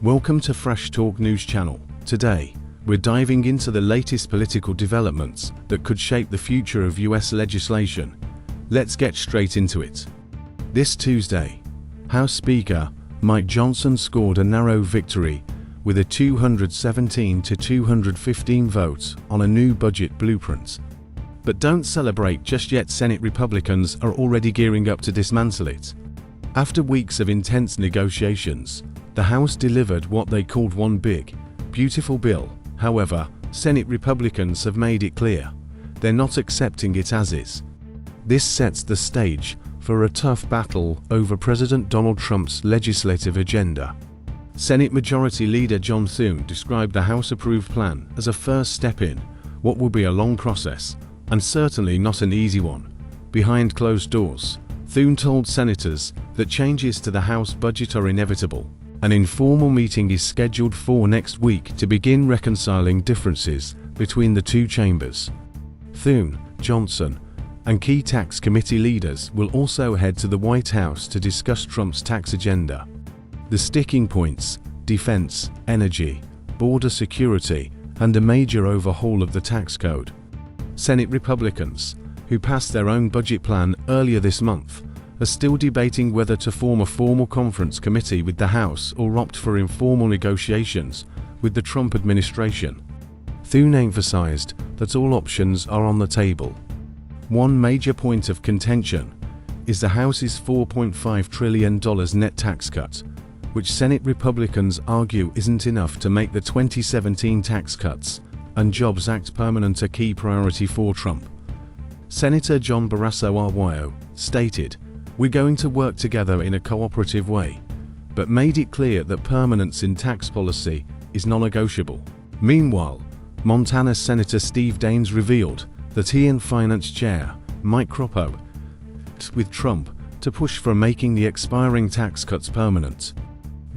Welcome to Fresh Talk News Channel. Today, we're diving into the latest political developments that could shape the future of US legislation. Let's get straight into it. This Tuesday, House Speaker Mike Johnson scored a narrow victory with a 217 to 215 vote on a new budget blueprint. But don't celebrate just yet. Senate Republicans are already gearing up to dismantle it. After weeks of intense negotiations, the House delivered what they called one big, beautiful bill. However, Senate Republicans have made it clear they're not accepting it as is. This sets the stage for a tough battle over President Donald Trump's legislative agenda. Senate Majority Leader John Thune described the House-approved plan as a first step in what will be a long process, and certainly not an easy one. Behind closed doors, Thune told senators that changes to the House budget are inevitable. An informal meeting is scheduled for next week to begin reconciling differences between the two chambers. Thune, Johnson, and key tax committee leaders will also head to the White House to discuss Trump's tax agenda. The sticking points: defense, energy, border security, and a major overhaul of the tax code. Senate Republicans, who passed their own budget plan earlier this month, are still debating whether to form a formal conference committee with the House or opt for informal negotiations with the Trump administration. Thune emphasized that all options are on the table. One major point of contention is the House's $4.5 trillion net tax cut, which Senate Republicans argue isn't enough to make the 2017 Tax Cuts and Jobs Act permanent, a key priority for Trump. Senator John Barrasso Arroyo stated, "We're going to work together in a cooperative way," but made it clear that permanence in tax policy is non-negotiable. Meanwhile, Montana Senator Steve Daines revealed that he and Finance Chair Mike Crapo with Trump to push for making the expiring tax cuts permanent.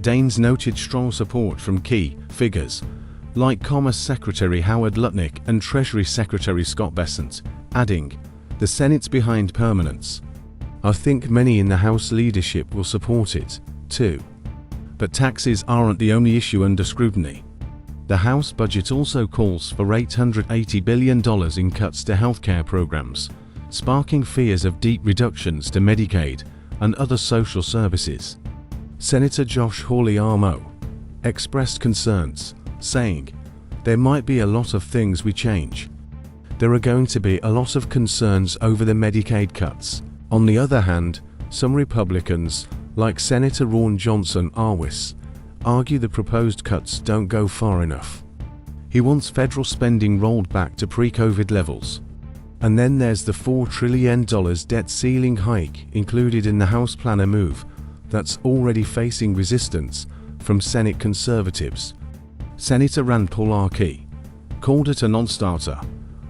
Daines noted strong support from key figures like Commerce Secretary Howard Lutnick and Treasury Secretary Scott Bessent, adding, "The Senate's behind permanence. I think many in the House leadership will support it, too." But taxes aren't the only issue under scrutiny. The House budget also calls for $880 billion in cuts to healthcare programs, sparking fears of deep reductions to Medicaid and other social services. Senator Josh Hawley Armo expressed concerns, saying, "There might be a lot of things we change. There are going to be a lot of concerns over the Medicaid cuts." On the other hand, some Republicans, like Senator Ron Johnson Arwis, argue the proposed cuts don't go far enough. He wants federal spending rolled back to pre-COVID levels. And then there's the $4 trillion debt ceiling hike included in the House plan, a move that's already facing resistance from Senate conservatives. Senator Rand Paul Arkey called it a non-starter,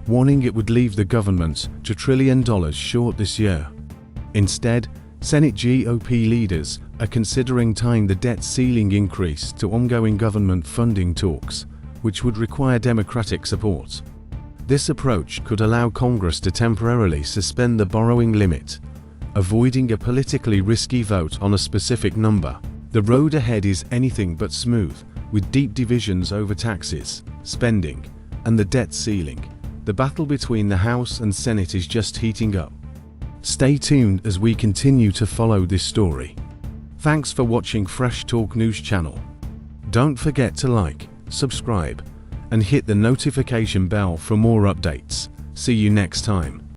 warning it would leave the government $2 trillion short this year. Instead, Senate GOP leaders are considering tying the debt ceiling increase to ongoing government funding talks, which would require Democratic support. This approach could allow Congress to temporarily suspend the borrowing limit, avoiding a politically risky vote on a specific number. The road ahead is anything but smooth, with deep divisions over taxes, spending, and the debt ceiling. The battle between the House and Senate is just heating up. Stay tuned as we continue to follow this story. Thanks for watching Fresh Talk News Channel. Don't forget to like, subscribe, and hit the notification bell for more updates. See you next time.